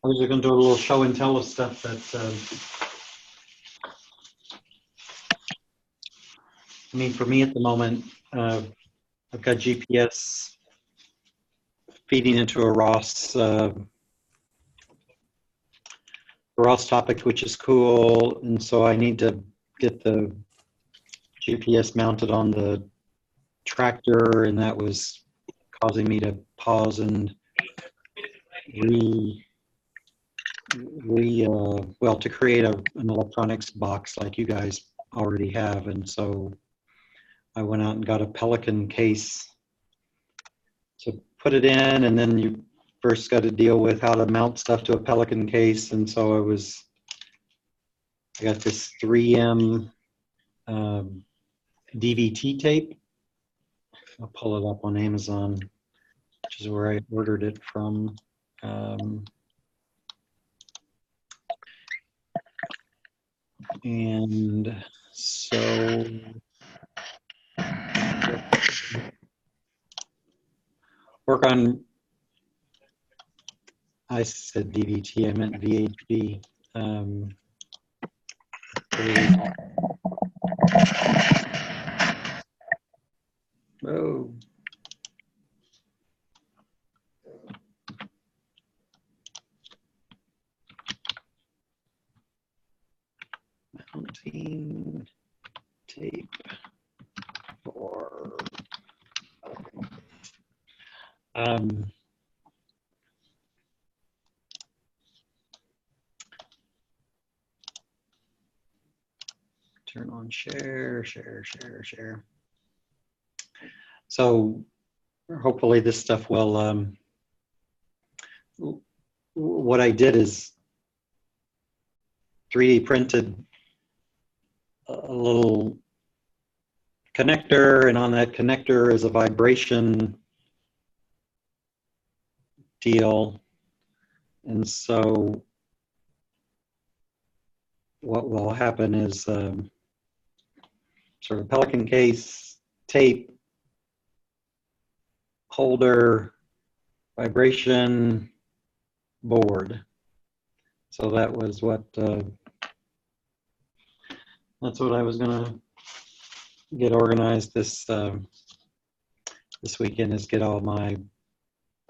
I was going to do a little show and tell of stuff that, I mean, for me at the moment, I've got GPS feeding into a Ross topic, which is cool. And so I need to get the GPS mounted on the tractor, and that was causing me to pause and to create an electronics box like you guys already have. And so I went out and got a Pelican case to put it in, and then you first got to deal with how to mount stuff to a Pelican case. And so I got this 3M DVT tape. I'll pull it up on Amazon, which is where I ordered it from. And so work on, I said DVT, I meant VHD. Oh. Mounting tape for turn on share. So hopefully this stuff will, what I did is 3D printed a little connector, and on that connector is a vibration deal. And so what will happen is sort of Pelican case, tape, holder, vibration, board. So that was what, that's what I was gonna get organized this weekend, is get all my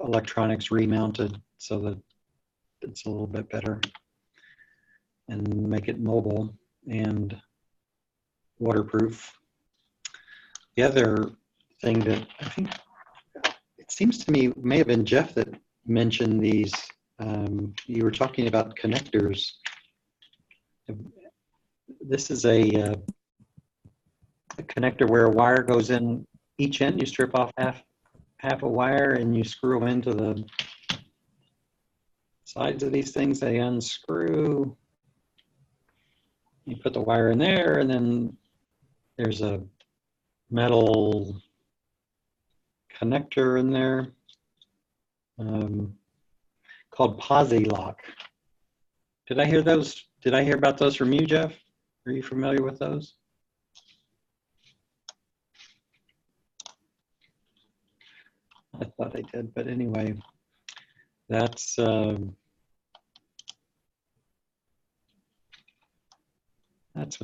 electronics remounted so that it's a little bit better and make it mobile and waterproof. The other thing that I think, it seems to me, may have been Jeff that mentioned these. You were talking about connectors. This is a connector where a wire goes in each end. You strip off half a wire and you screw them into the sides of these things. They unscrew. You put the wire in there, and then there's a metal connector in there called Posi lock. Did I hear those? Did I hear about those from you, Jeff? Are you familiar with those? I thought I did, but anyway, that's what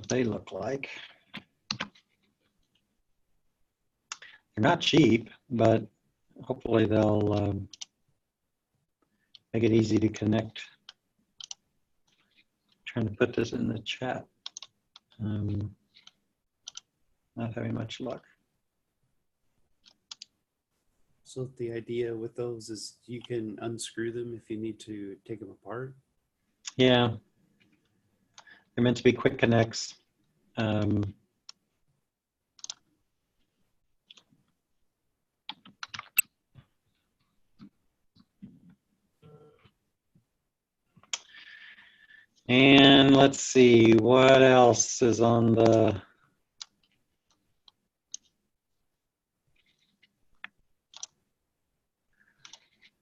they look like. They're not cheap, but hopefully they'll make it easy to connect. I'm trying to put this in the chat. Not having much luck. So the idea with those is you can unscrew them if you need to take them apart? Yeah. They're meant to be quick connects. And let's see, what else is on the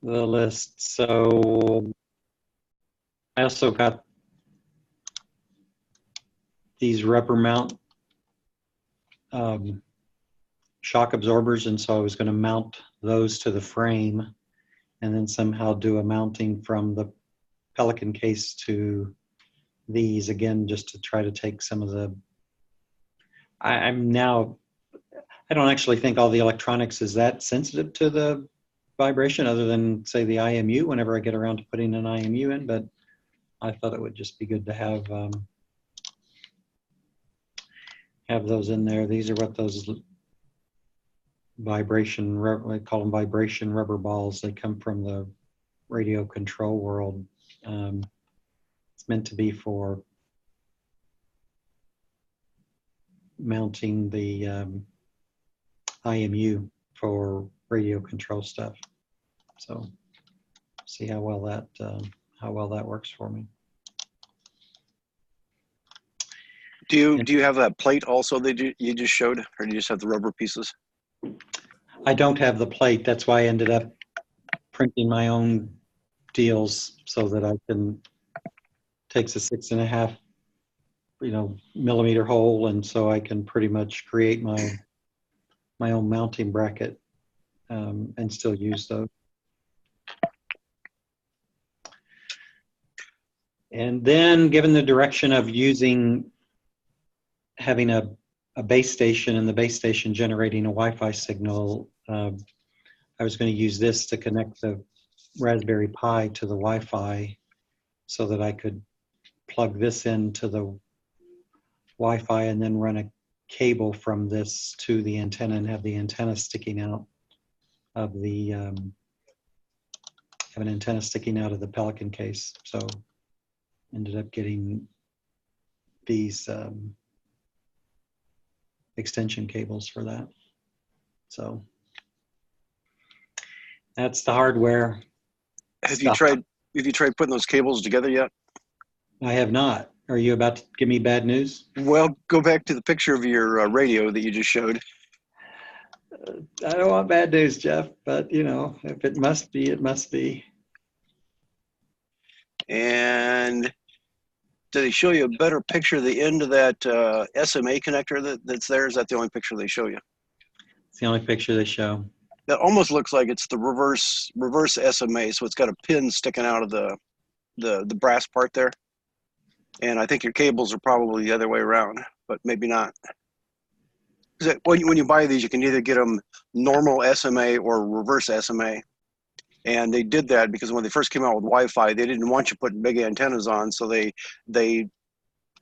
list? So I also got these rubber mount shock absorbers, and so I was going to mount those to the frame and then somehow do a mounting from the Pelican case to these again, just to try to take some of the, I don't actually think all the electronics is that sensitive to the vibration, other than say the IMU whenever I get around to putting an IMU in, but I thought it would just be good to have those in there. These are what those vibration, I call them vibration rubber balls. They come from the radio control world. It's meant to be for mounting the IMU for radio control stuff. So see how well that works for me. Do you have that plate also that you just showed, or do you just have the rubber pieces? I don't have the plate. That's why I ended up printing my own deals so that I can, takes a 6.5 millimeter hole, and so I can pretty much create my own mounting bracket and still use those. And then given the direction of having a base station and the base station generating a Wi-Fi signal, I was going to use this to connect the Raspberry Pi to the Wi-Fi so that I could plug this into the Wi-Fi and then run a cable from this to the antenna and have the antenna sticking out of the have an antenna sticking out of the Pelican case. So ended up getting these extension cables for that. So that's the hardware. Have you tried putting those cables together yet? I have not. Are you about to give me bad news? Well, go back to the picture of your radio that you just showed. I don't want bad news, Jeff, but if it must be, it must be. And did they show you a better picture of the end of that SMA connector that's there? Is that the only picture they show you? It's the only picture they show. That almost looks like it's the reverse SMA. So it's got a pin sticking out of the brass part there. And I think your cables are probably the other way around, but maybe not. When you buy these, you can either get them normal SMA or reverse SMA. And they did that because when they first came out with Wi-Fi, they didn't want you putting big antennas on, so they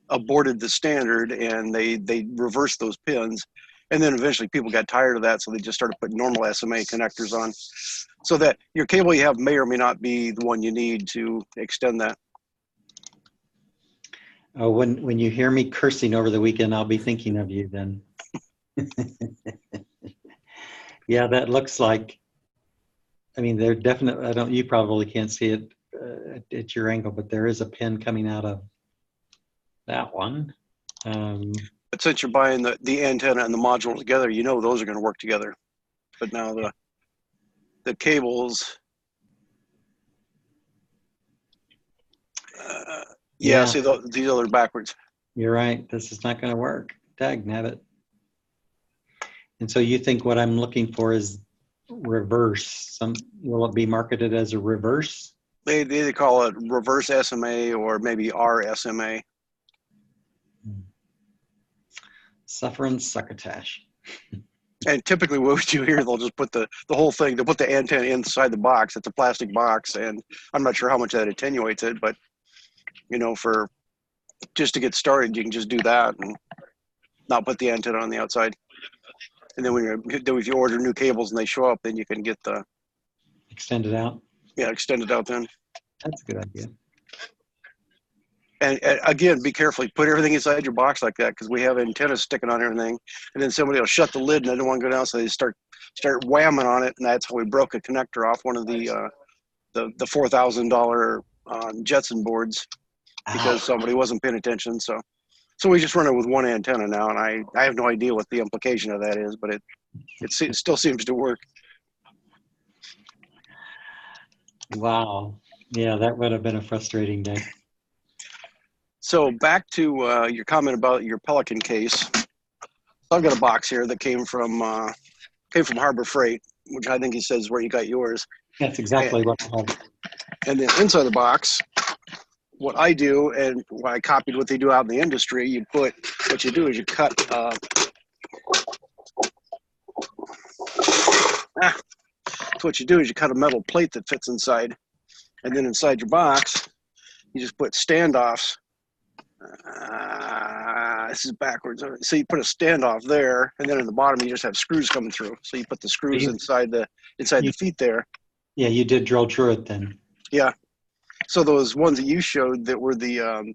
aborted the standard and they reversed those pins. And then eventually people got tired of that, so they just started putting normal SMA connectors on, so that your cable you have may or may not be the one you need to extend that. Oh, when you hear me cursing over the weekend, I'll be thinking of you then. Yeah, that looks like, they're definitely, you probably can't see it at your angle, but there is a pin coming out of that one. But since you're buying the antenna and the module together, those are going to work together. But now the cables, yeah, see, these are backwards. You're right. This is not going to work. Dagnabbit. And so you think what I'm looking for is reverse? Will it be marketed as a reverse? They call it reverse SMA or maybe RSMA. Suffering succotash. And typically what we do here, they'll just put the whole thing, they'll put the antenna inside the box. It's a plastic box, and I'm not sure how much that attenuates it, but for just to get started, you can just do that and not put the antenna on the outside. And then if you order new cables and they show up, then you can get the extended out. Yeah, extended out then. That's a good idea. And again, be careful. You put everything inside your box like that, because we have antennas sticking on everything, and then somebody will shut the lid and they don't want to go down, so they start whamming on it, and that's how we broke a connector off one of the $4,000 Jetson boards because somebody wasn't paying attention. So we just run it with one antenna now, and I have no idea what the implication of that is, but it still seems to work. Wow. Yeah, that would have been a frustrating day. So back to your comment about your Pelican case. I've got a box here that came from Harbor Freight, which I think he says where you got yours. That's exactly what I have. And then inside the box what I do and what I copied what they do out in the industry, what you do is you cut, so what you do is you cut a metal plate that fits inside, and then inside your box, you just put standoffs. This is backwards. So you put a standoff there, and then in the bottom you just have screws coming through. So you put the screws inside the feet there. Yeah, you did drill through it then. Yeah. So those ones that you showed that were the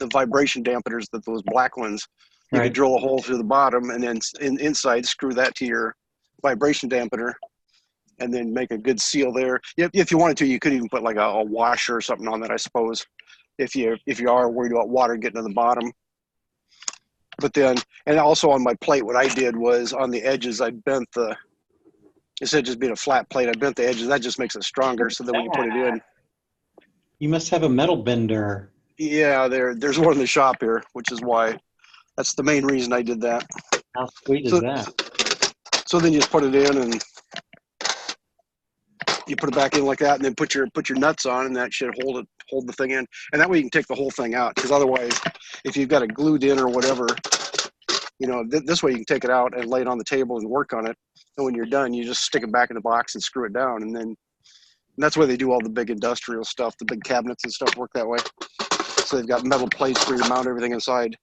vibration dampeners, those black ones, you Right. could drill a hole through the bottom, and then inside screw that to your vibration dampener, and then make a good seal there. If you wanted to, you could even put like a washer or something on that, I suppose, if you are worried about water getting to the bottom. But then, and also on my plate, what I did was on the edges, I bent instead of just being a flat plate, I bent the edges. That just makes it stronger, so that when you put it in. You must have a metal bender. Yeah, there's one in the shop here, which is why, that's the main reason I did that. How sweet is that? So then you just put it in, and you put it back in like that, and then put your nuts on, and that should hold the thing in. And that way you can take the whole thing out, because otherwise, if you've got it glued in or whatever, this way you can take it out and lay it on the table and work on it. And when you're done, you just stick it back in the box and screw it down. And that's why they do all the big industrial stuff, the big cabinets and stuff work that way. So they've got metal plates where you mount everything inside.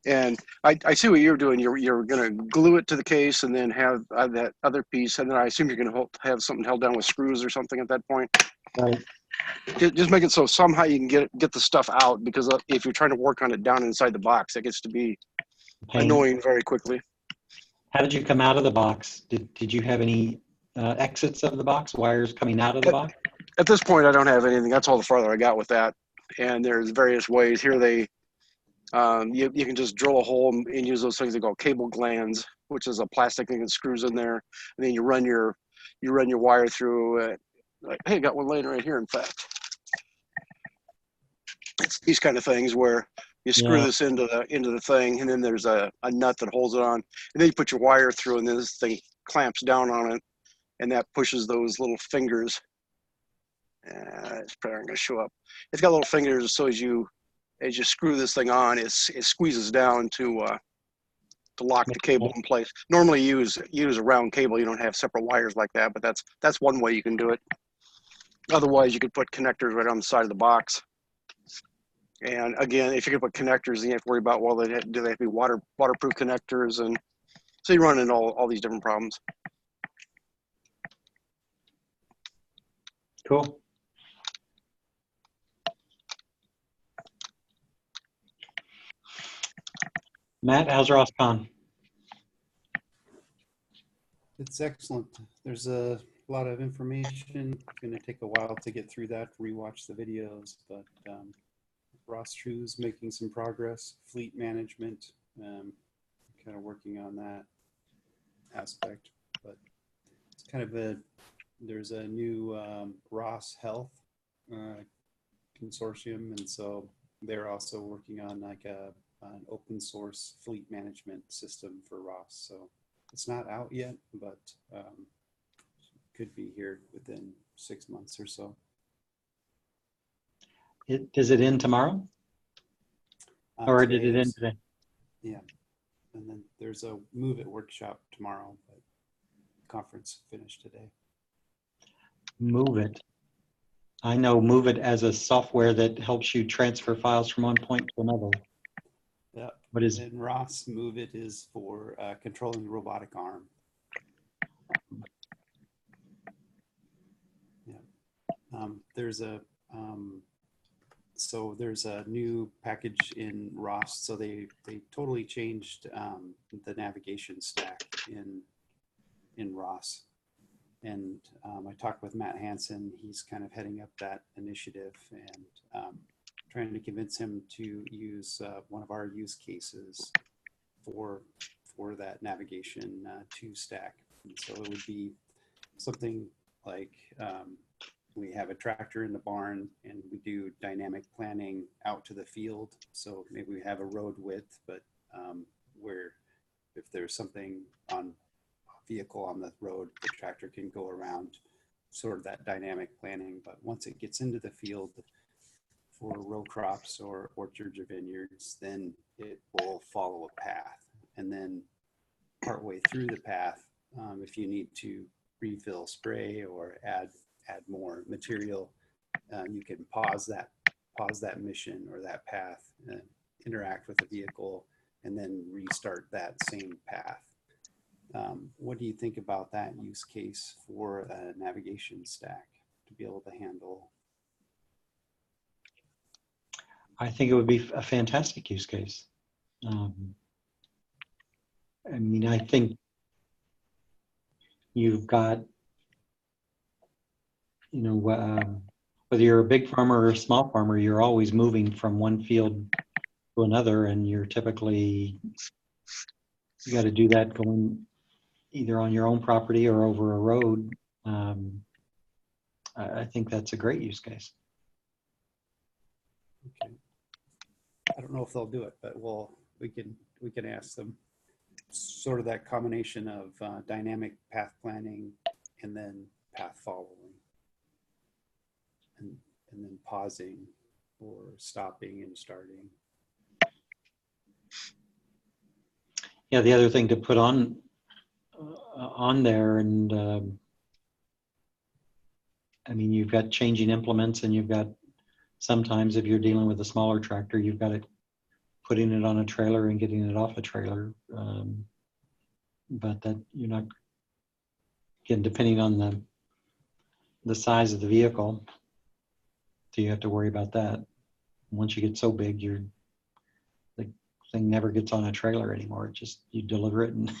And I see what you're doing. You're going to glue it to the case and then have that other piece. And then I assume you're going to have something held down with screws or something at that point. Right. Just make it so somehow you can get the stuff out, because if you're trying to work on it down inside the box, it gets to be annoying very quickly. How did you come out of the box? Did you have any exits of the box, wires coming out of the box? At this point, I don't have anything. That's all the farther I got with that. And there's various ways. Here you can just drill a hole and use those things they call cable glands, which is a plastic thing that screws in there. And then you run your wire through. Hey, I got one laying right here, in fact. It's these kind of things where you screw this into the thing, and then there's a nut that holds it on, and then you put your wire through, and then this thing clamps down on it, and that pushes those little fingers. It's probably not going to show up. It's got little fingers, so as you screw this thing on, it squeezes down to lock the cable in place. Normally, use a round cable. You don't have separate wires like that, but that's one way you can do it. Otherwise, you could put connectors right on the side of the box. And again, if you're going to put connectors, then you have to worry about, well, do they have to be waterproof connectors? And so you run into all these different problems. Cool. Matt, how's Roscon? It's excellent. There's a lot of information. It's going to take a while to get through that, rewatch the videos, but Ross True's making some progress. Fleet management, kind of working on that aspect, but it's kind of there's a new Ross Health consortium, and so they're also working on like an open source fleet management system for Ross. So it's not out yet, but could be here within 6 months or so. Does it end tomorrow? Or did it end today? Yeah. And then there's a Move It workshop tomorrow, but conference finished today. Move It. I know Move It as a software that helps you transfer files from one point to another. Yeah. What is it? And Ross Move It is for controlling the robotic arm. Yeah. There's a new package in Ross. So they totally changed the navigation stack in Ross. And I talked with Matt Hansen. He's kind of heading up that initiative and trying to convince him to use one of our use cases for that navigation 2 stack. And so it would be something like we have a tractor in the barn and we do dynamic planning out to the field. So maybe we have a road width, but where if there's something on a vehicle on the road, the tractor can go around sort of that dynamic planning. But once it gets into the field for row crops or orchards or vineyards, then it will follow a path. And then partway through the path, if you need to refill spray or add more material, you can pause that mission or that path, interact with the vehicle, and then restart that same path. What do you think about that use case for a navigation stack to be able to handle? I think it would be a fantastic use case. I mean, I think you've got, you know, whether you're a big farmer or a small farmer, you're always moving from one field to another, and you're typically, you got to do that going either on your own property or over a road. I think that's a great use case. Okay. I don't know if they'll do it, but we can ask them. Sort of that combination of dynamic path planning and then path following, and then pausing or stopping and starting. Yeah, the other thing to put on there, and I mean, you've got changing implements, and you've got sometimes if you're dealing with a smaller tractor, you've got it putting it on a trailer and getting it off a trailer. But that you're not, again, depending on the size of the vehicle, so you have to worry about that. Once you get so big, the thing never gets on a trailer anymore. It just, you deliver it and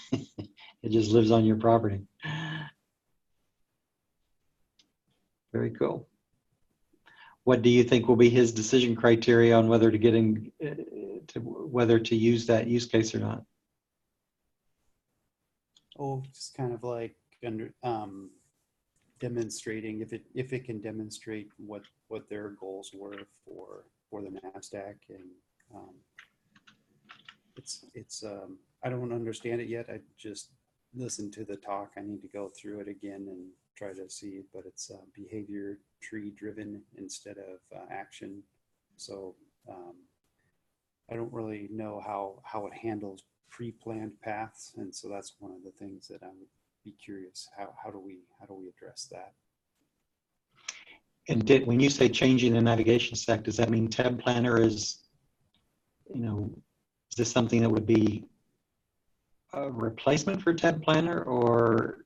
it just lives on your property. Very cool. What do you think will be his decision criteria on whether to get in, whether to use that use case or not? Oh, just kind of like demonstrating if it can demonstrate what their goals were for the NAVStack, and it's I don't understand it yet. I just listened to the talk. I need to go through it again and try to see it, but it's behavior tree driven instead of action. So I don't really know how it handles pre-planned paths, and so that's one of the things that I would be curious. How do we address that? And when you say changing the navigation stack, does that mean Tab Planner is, you know, is this something that would be a replacement for Tab Planner, or?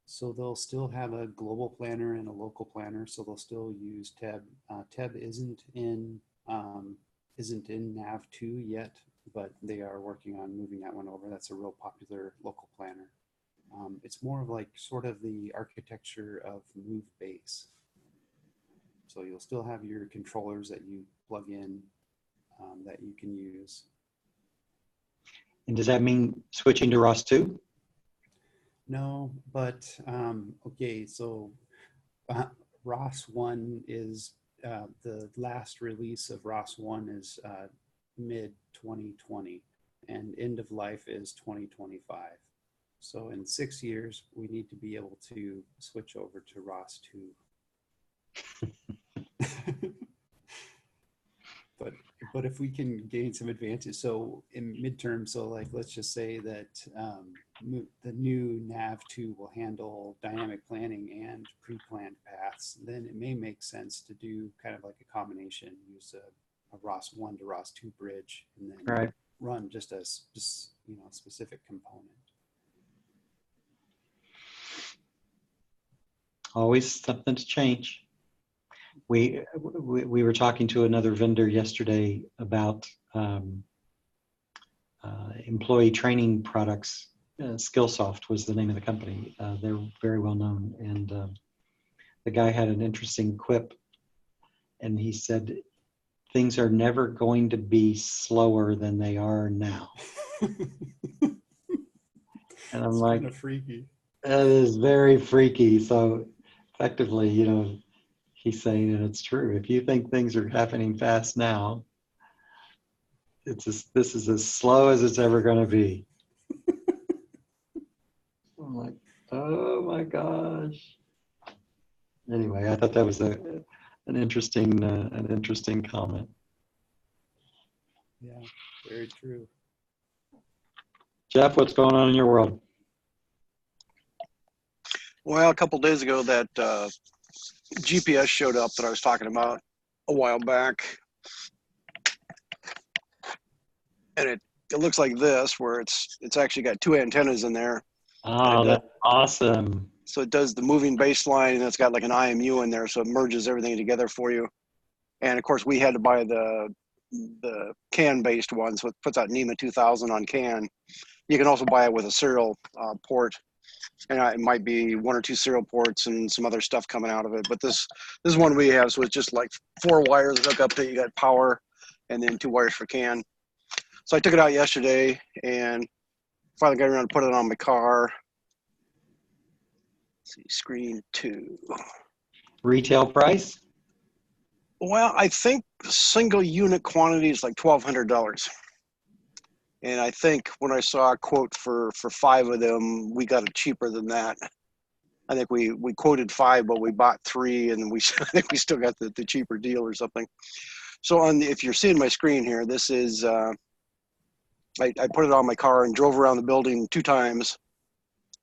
So they'll still have a global planner and a local planner. So they'll still use Tab. Tab isn't in Nav2 yet, but they are working on moving that one over. That's a real popular local planner. It's more of like sort of the architecture of Move Base. So you'll still have your controllers that you plug in that you can use. And does that mean switching to ROS 2? No, but okay, so ROS 1 is the last release of ROS 1 is mid 2020, and end of life is 2025. So in 6 years, we need to be able to switch over to ROS 2. But if we can gain some advantage, so in midterm, so like let's just say that the new Nav2 will handle dynamic planning and pre-planned paths, then it may make sense to do kind of like a combination, use a ROS 1 to ROS 2 bridge, and then run just a specific component. Always something to change. We were talking to another vendor yesterday about employee training products. Skillsoft was the name of the company. They're very well known, and the guy had an interesting quip, and he said, "Things are never going to be slower than they are now." And I'm it's like, kind of freaky. That is very freaky. So effectively, you know, he's saying, and it's true, if you think things are happening fast now, this is as slow as it's ever going to be. I'm like, oh my gosh. Anyway, I thought that was an interesting comment. Yeah, very true. Jeff, what's going on in your world? Well, a couple days ago, that GPS showed up that I was talking about a while back, and it looks like this, where it's actually got two antennas in there. Oh, that's awesome. So it does the moving baseline, and it's got like an IMU in there, so it merges everything together for you. And of course, we had to buy the CAN-based one, so it puts out NEMA 2000 on CAN. You can also buy it with a serial port, and it might be one or two serial ports and some other stuff coming out of it. But this is one we have, so it's just like 4 wires hook up that you got power, and then 2 wires for CAN. So I took it out yesterday and finally got around to put it on my car. Let's see, screen 2. Retail price? Well, I think single unit quantity is like $1,200. And I think when I saw a quote for 5 of them, we got it cheaper than that. I think we quoted 5, but we bought 3, and I think we still got the cheaper deal or something. So if you're seeing my screen here, this is, I put it on my car and drove around the building 2 times.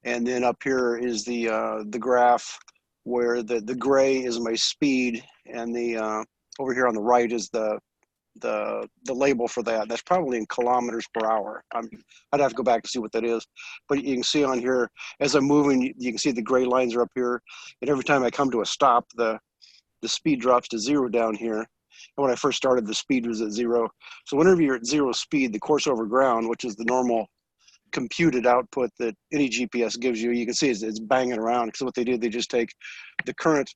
And then up here is the graph where the gray is my speed, and the over here on the right is the label for that. That's probably in kilometers per hour. I'd have to go back to see what that is. But you can see on here, as I'm moving, you can see the gray lines are up here. And every time I come to a stop, the speed drops to 0 down here. And when I first started, the speed was at 0. So whenever you're at 0 speed, the course over ground, which is the normal computed output that any GPS gives you, you can see it's banging around, because what they do, they just take the current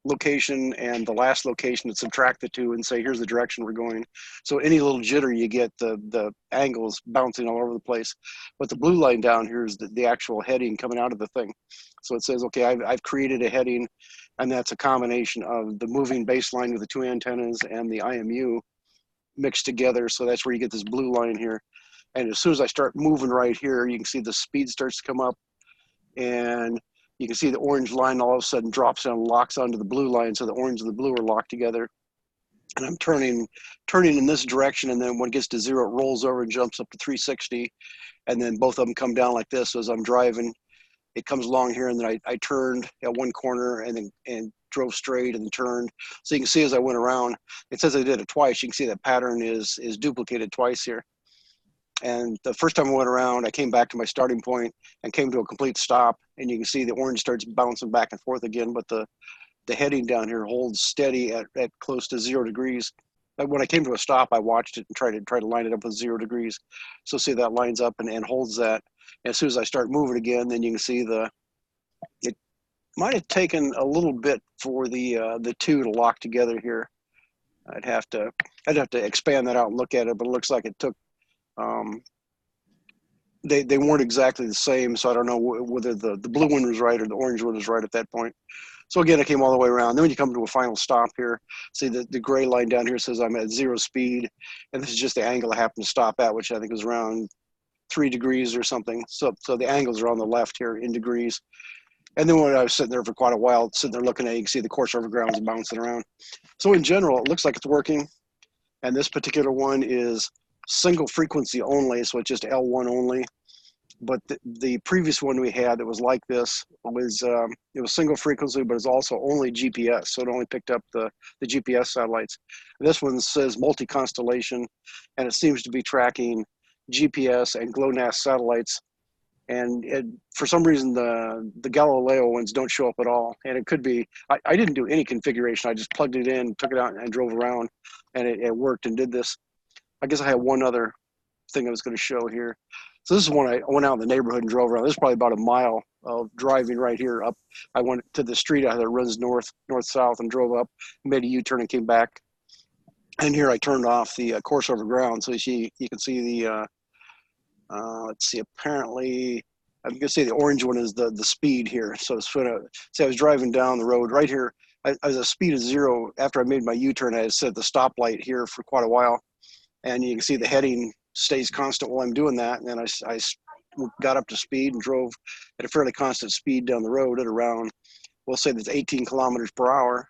location and the last location and subtract the 2 and say, here's the direction we're going. So any little jitter you get, the angles bouncing all over the place. But the blue line down here is the actual heading coming out of the thing. So it says, okay, I've created a heading, and that's a combination of the moving baseline with the 2 antennas and the IMU mixed together. So that's where you get this blue line here. And as soon as I start moving right here, you can see the speed starts to come up, and you can see the orange line all of a sudden drops down and locks onto the blue line. So the orange and the blue are locked together. And I'm turning in this direction, and then when it gets to 0, it rolls over and jumps up to 360. And then both of them come down like this. So as I'm driving, it comes along here, and then I turned at one corner and drove straight and turned. So you can see as I went around, it says I did it twice. You can see that pattern is duplicated twice here. And the first time I went around, I came back to my starting point and came to a complete stop. And you can see the orange starts bouncing back and forth again, but the heading down here holds steady at close to 0 degrees. But when I came to a stop, I watched it and tried to line it up with 0 degrees. So see that lines up and holds that. And as soon as I start moving again, then you can see it might have taken a little bit for the 2 to lock together here. I'd have to expand that out and look at it, but it looks like it took. They weren't exactly the same, so I don't know whether the blue one was right or the orange one was right at that point. So again, I came all the way around. Then when you come to a final stop here, see the gray line down here says I'm at 0 speed, and this is just the angle I happen to stop at, which I think is around 3 degrees or something. So the angles are on the left here in degrees. And then when I was sitting there for quite a while, sitting there looking at it, you can see the course over ground is bouncing around. So in general, it looks like it's working. And this particular one is single frequency only, so it's just L1 only. But the previous one we had that was like this was it was single frequency, but it's also only GPS, so it only picked up the GPS satellites. This one says multi-constellation, and it seems to be tracking GPS and GLONASS satellites. And for some reason, the Galileo ones don't show up at all. And it could be, I didn't do any configuration. I just plugged it in, took it out, and drove around, and it worked and did this. I guess I have one other thing I was going to show here. So this is when I went out in the neighborhood and drove around. This is probably about a mile of driving right here up. I went to the street out that runs north-south and drove up, made a U-turn and came back. And here I turned off the course over ground. So you can see the, let's see, apparently, I'm going to say the orange one is the speed here. So it's sort of, see, I was driving down the road right here. I was at a speed of 0. After I made my U-turn, I had set the stoplight here for quite a while. And you can see the heading stays constant while I'm doing that. And then I got up to speed and drove at a fairly constant speed down the road at around, we'll say that's 18 kilometers per hour.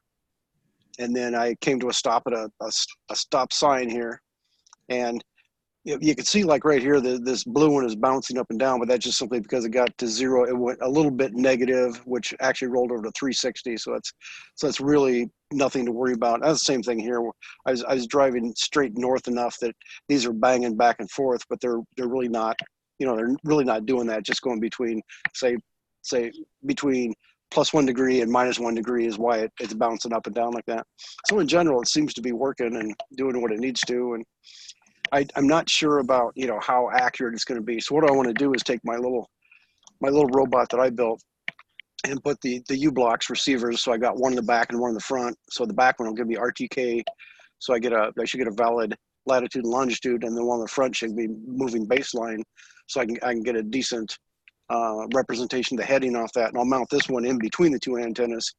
And then I came to a stop at a stop sign here. And you can see like right here, this blue one is bouncing up and down, but that's just simply because it got to zero. It went a little bit negative, which actually rolled over to 360. So that's really nothing to worry about. That's the same thing here. I was driving straight north enough that these are banging back and forth, but they're really not, they're really not doing that. Just going between, say between +1 degree and -1 degree is why it's bouncing up and down like that. So in general, it seems to be working and doing what it needs to. And I'm not sure about, how accurate it's going to be. So what I want to do is take my little robot that I built and put the U-blocks receivers. So I got one in the back and one in the front. So the back one will give me RTK. So I should get a valid latitude and longitude, and the one in the front should be moving baseline. So I can get a decent representation of the heading off that. And I'll mount this one in between the two antennas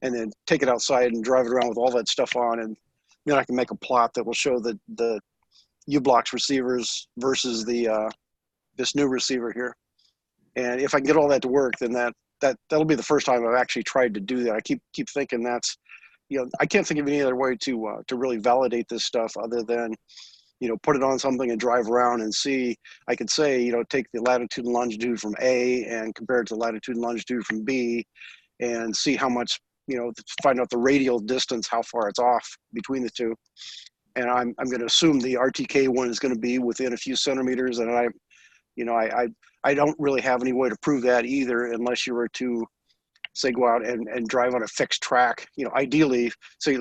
and then take it outside and drive it around with all that stuff on. And then I can make a plot that will show the U-blocks receivers versus this new receiver here. And if I can get all that to work, then that'll be the first time I've actually tried to do that. I keep thinking that's, I can't think of any other way to really validate this stuff other than, put it on something and drive around and see. I could say, take the latitude and longitude from A and compare it to latitude and longitude from B and see how much, find out the radial distance, how far it's off between the two. And I'm going to assume the RTK one is going to be within a few centimeters. And I don't really have any way to prove that either, unless you were to say go out and drive on a fixed track. Ideally, say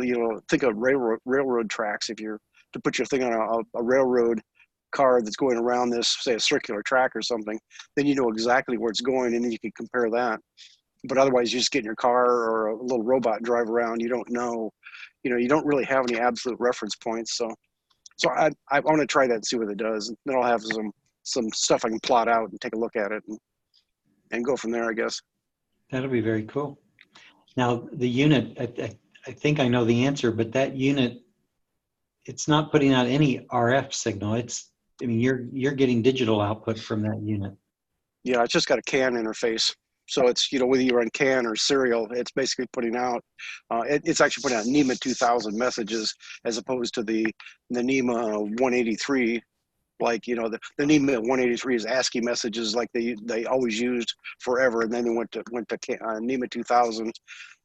think of railroad tracks. If you're to put your thing on a railroad car that's going around this, say a circular track or something, then you know exactly where it's going, and then you can compare that. But otherwise, you just get in your car or a little robot and drive around. You don't know. You don't really have any absolute reference points. So I want to try that and see what it does. And then I'll have some stuff I can plot out and take a look at it and go from there, I guess. That'll be very cool. Now the unit, I think I know the answer, but that unit, it's not putting out any RF signal. You're getting digital output from that unit. Yeah, it's just got a CAN interface. So it's, whether you're on CAN or serial, it's basically putting out, it's actually putting out NEMA 2000 messages as opposed to the NEMA 183. Like, the NEMA 183 is ASCII messages like they always used forever. And then they went to NEMA 2000.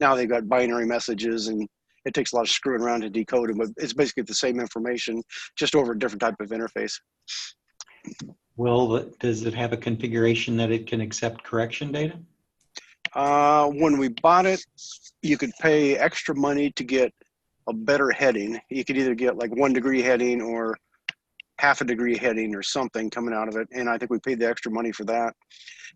Now they've got binary messages, and it takes a lot of screwing around to decode them, but it's basically the same information, just over a different type of interface. Well, does it have a configuration that it can accept correction data? When we bought it, you could pay extra money to get a better heading. You could either get like 1 degree heading or half a degree heading or something coming out of it. And I think we paid the extra money for that.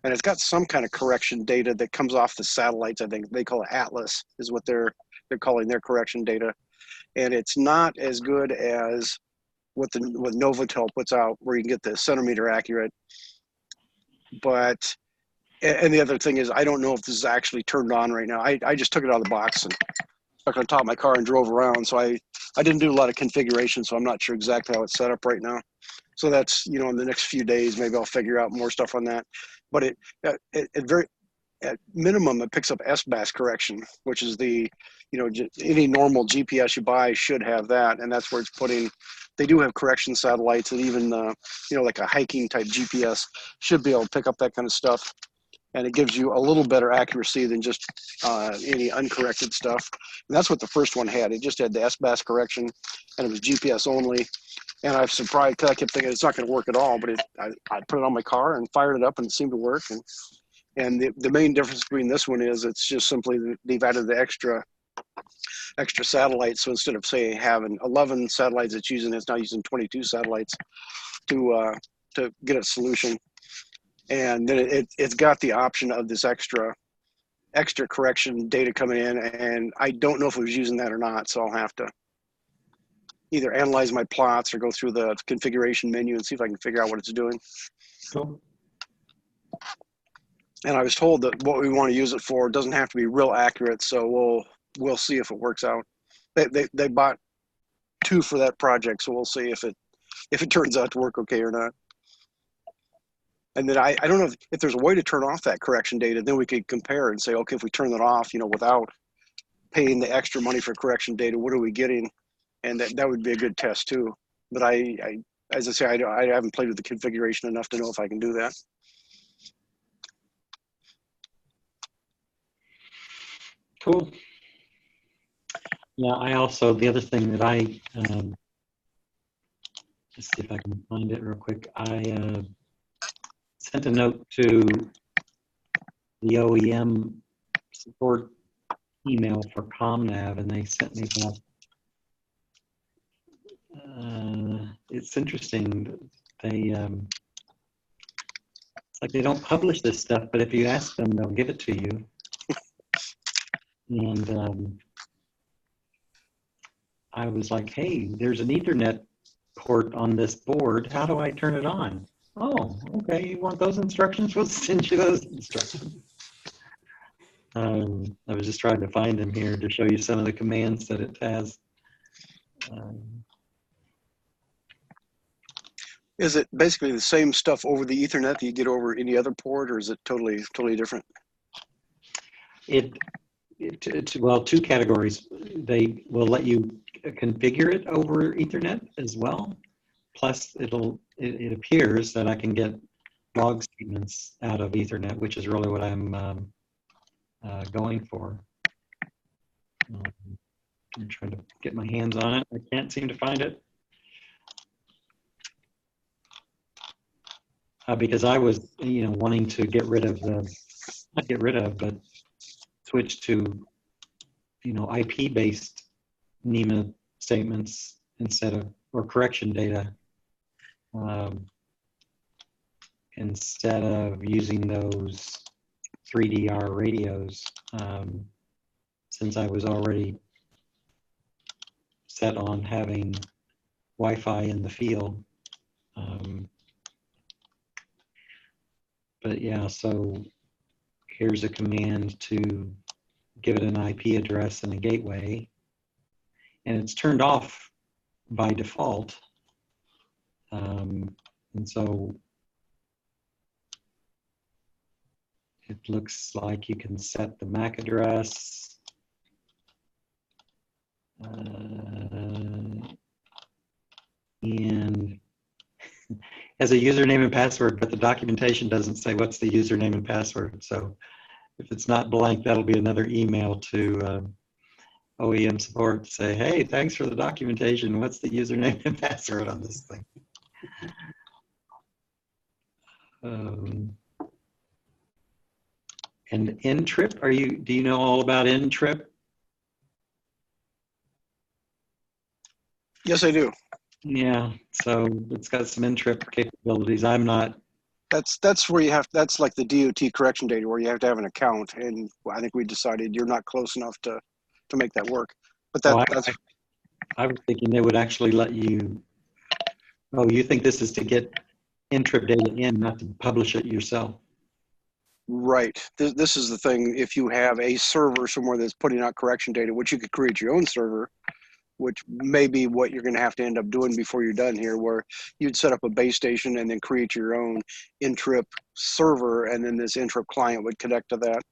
And it's got some kind of correction data that comes off the satellites. I think they call it Atlas is what they're calling their correction data. And it's not as good as what Novotel puts out, where you can get the centimeter accurate. But, and the other thing is, I don't know if this is actually turned on right now. I just took it out of the box and stuck it on top of my car and drove around. So I didn't do a lot of configuration, so I'm not sure exactly how it's set up right now. So that's, in the next few days, maybe I'll figure out more stuff on that. But at minimum, it picks up S-bass correction, which is any normal GPS you buy should have that. And that's where it's putting, they do have correction satellites, and even, like a hiking type GPS should be able to pick up that kind of stuff. And it gives you a little better accuracy than just any uncorrected stuff. And that's what the first one had. It just had the S-bass correction, and it was GPS only. And I was surprised, because I kept thinking it's not going to work at all. But I put it on my car and fired it up, and it seemed to work. And the main difference between this one is it's just simply they've added the extra satellites. So instead of, say, having 11 satellites it's now using 22 satellites to get a solution. And then it's got the option of this extra correction data coming in, and I don't know if it was using that or not. So I'll have to either analyze my plots or go through the configuration menu and see if I can figure out what it's doing. Cool. And I was told that what we want to use it for doesn't have to be real accurate, so we'll see if it works out. They bought 2 for that project, so we'll see if it turns out to work okay or not. And then I don't know if there's a way to turn off that correction data, then we could compare and say, okay, if we turn that off, without paying the extra money for correction data, what are we getting? And that would be a good test too. But as I say, I haven't played with the configuration enough to know if I can do that. Cool. Yeah, I also, the other thing that let's see if I can find it real quick. I sent a note to the OEM support email for ComNav, and they sent me back. It's interesting. They it's like they don't publish this stuff, but if you ask them, they'll give it to you. And I was like, hey, there's an Ethernet port on this board. How do I turn it on? Oh, okay. You want those instructions? We'll send you those instructions. I was just trying to find them here to show you some of the commands that it has. Is it basically the same stuff over the Ethernet that you get over any other port, or is it totally different? Well, two categories. They will let you configure it over Ethernet as well. Plus, it appears that I can get log statements out of Ethernet, which is really what I'm going for. I'm trying to get my hands on it. I can't seem to find it. Because I was, wanting to get rid of not get rid of, but switch to, IP-based NEMA statements instead of, or correction data, instead of using those 3DR radios, since I was already set on having Wi-Fi in the field. But yeah, so here's a command to give it an IP address and a gateway, and it's turned off by default. And so it looks like you can set the MAC address. And as a username and password, but the documentation doesn't say what's the username and password. So if it's not blank, that'll be another email to OEM support to say, hey, thanks for the documentation. What's the username and password on this thing? And Ntrip, do you know all about Ntrip? Yes, I do. Yeah, so it's got some Ntrip capabilities. I'm not. That's where that's like the DOT correction data where you have to have an account, and I think we decided you're not close enough to make that work. But that's. I was thinking they would actually let you. Oh, you think this is to get Ntrip data in, not to publish it yourself? Right. This is the thing. If you have a server somewhere that's putting out correction data, which you could create your own server, which may be what you're going to have to end up doing before you're done here, where you'd set up a base station and then create your own Ntrip server, and then this Ntrip client would connect to that.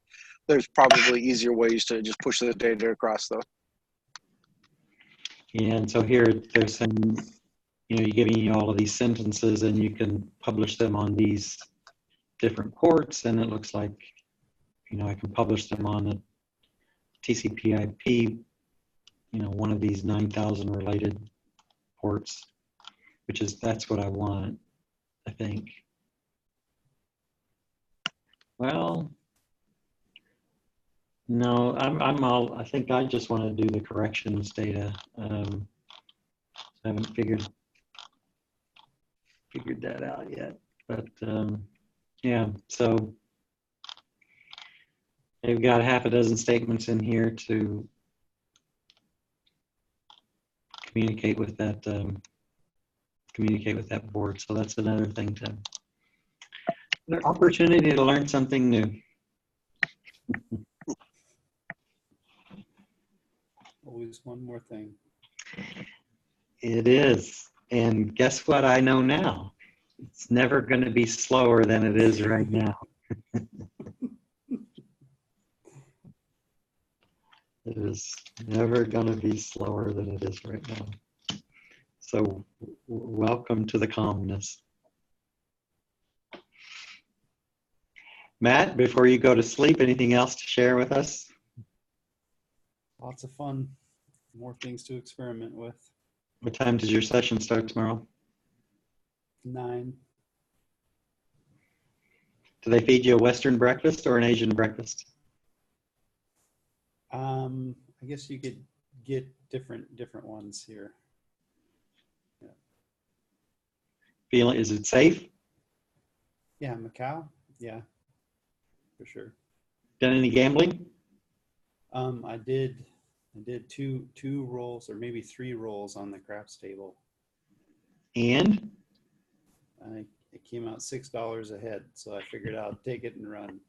There's probably easier ways to just push the data across, though. And so here there's some, you're giving you all of these sentences, and you can publish them on these different ports, and it looks like, I can publish them on a TCP/IP, one of these 9,000 related ports, that's what I want, I think. Well, no, I think I just want to do the corrections data. I haven't figured that out yet, but yeah, so they've got half a dozen statements in here to communicate with that board. So that's another thing another opportunity to learn something new. Always one more thing. It is. And guess what I know now? It's never going to be slower than it is right now. It is never going to be slower than it is right now. So welcome to the calmness. Matt, before you go to sleep, anything else to share with us? Lots of fun. More things to experiment with. What time does your session start tomorrow? 9. Do they feed you a Western breakfast or an Asian breakfast? I guess you could get different ones here. Yeah. Is it safe? Yeah, Macau. Yeah, for sure. Done any gambling? I did two rolls or maybe 3 rolls on the craps table. And It came out $6 a head, so I figured I'll take it and run.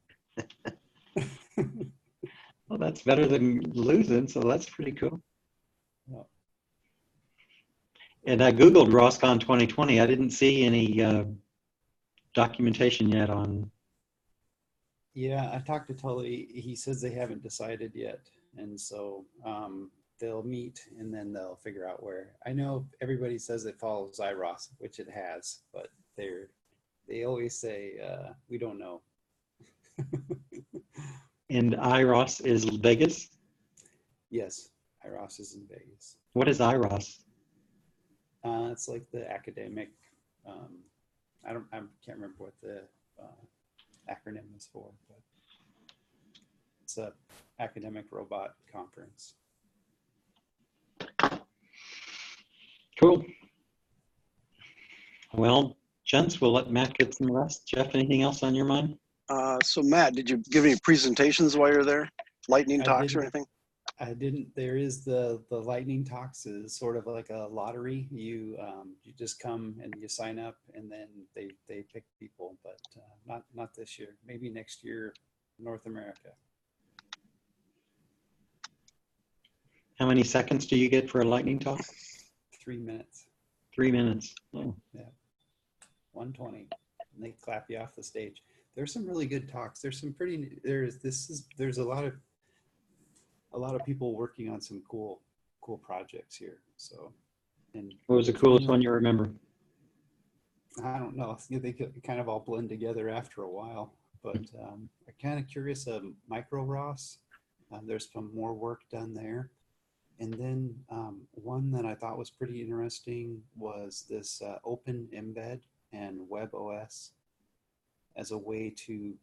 well, that's better than losing, so that's pretty cool. Yeah. And I Googled ROSCON 2020. I didn't see any documentation yet on. Yeah, I talked to Tully. He says they haven't decided yet. And so they'll meet and then they'll figure out where. I know everybody says it follows IROS, which it has, but they always say, we don't know. And IROS is Vegas? Yes, IROS is in Vegas. What is IROS? It's like the academic, I can't remember what the acronym is for, but it's a academic robot conference. Cool. Well, gents, we'll let Matt get some rest. Jeff, anything else on your mind? So Matt, did you give any presentations while you're there? Lightning talks or anything? I didn't. There is the lightning talks is sort of like a lottery. You just come and you sign up, and then they pick people. But not this year. Maybe next year, North America. How many seconds do you get for a lightning talk? 3 minutes. 3 minutes. Oh. Yeah. 120, and they clap you off the stage. There's some really good talks. There's some pretty. There's a lot of people working on some cool projects here. So, and What was the coolest one you remember? I don't know. They kind of all blend together after a while. But I'm kind of curious of micro ROS. There's some more work done there. And then one that I thought was pretty interesting was this open embed and web OS as a way to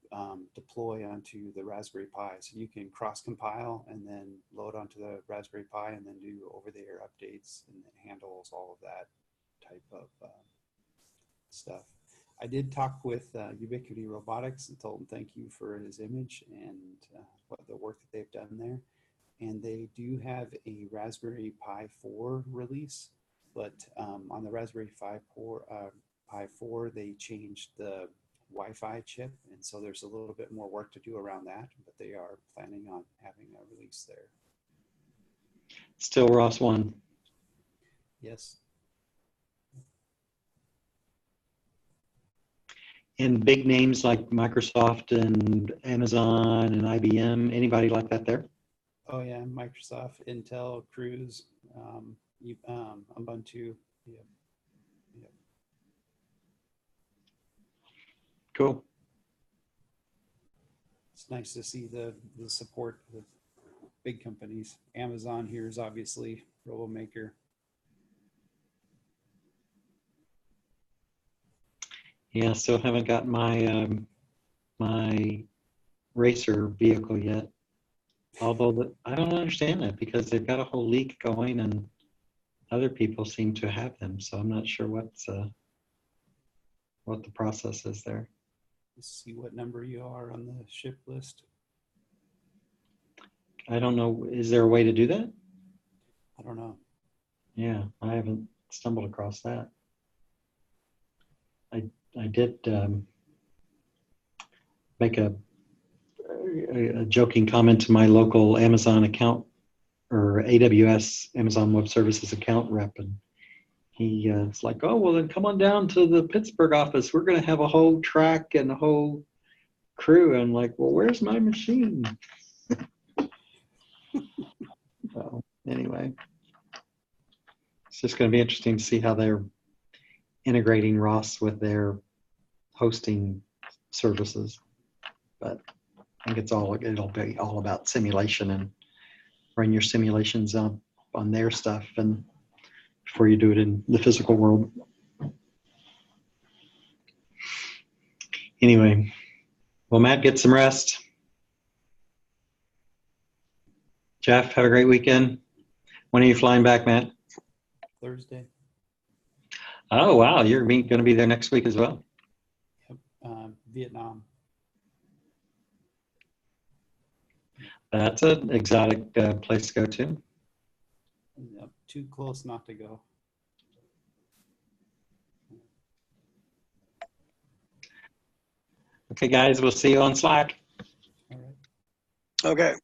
deploy onto the Raspberry Pi. So you can cross-compile and then load onto the Raspberry Pi and then do over-the-air updates, and it handles all of that type of stuff. I did talk with Ubiquity Robotics and told him thank you for his image and what the work that they've done there. And they do have a Raspberry Pi 4 release, but on the Raspberry Pi 4, they changed the Wi-Fi chip, and so there's a little bit more work to do around that, but they are planning on having a release there. Still ROS 1. Yes. And big names like Microsoft and Amazon and IBM, anybody like that there? Oh yeah, Microsoft, Intel, Cruise, Ubuntu. Yeah. Cool. It's nice to see the support of big companies. Amazon here is obviously RoboMaker. Yeah, still haven't got my my racer vehicle yet. Although I don't understand that because they've got a whole league going and other people seem to have them. So I'm not sure what the process is there. Let's see what number you are on the ship list. I don't know. Is there a way to do that? I don't know. Yeah, I haven't stumbled across that. I did make a joking comment to my local Amazon account or AWS Amazon Web Services account rep, and it's like, oh, well, then come on down to the Pittsburgh office. We're going to have a whole track and a whole crew. I'm like, well, where's my machine? So anyway, it's just going to be interesting to see how they're integrating Ross with their hosting services. But I think it'll be all about simulation and run your simulations on their stuff and before you do it in the physical world. Anyway, well, Matt, get some rest. Jeff, have a great weekend. When are you flying back, Matt? Thursday. Oh, wow. You're going to be there next week as well. Yep. Vietnam. That's an exotic place to go to. Yep. Too close not to go. Okay, guys, we'll see you on Slack. All right. Okay.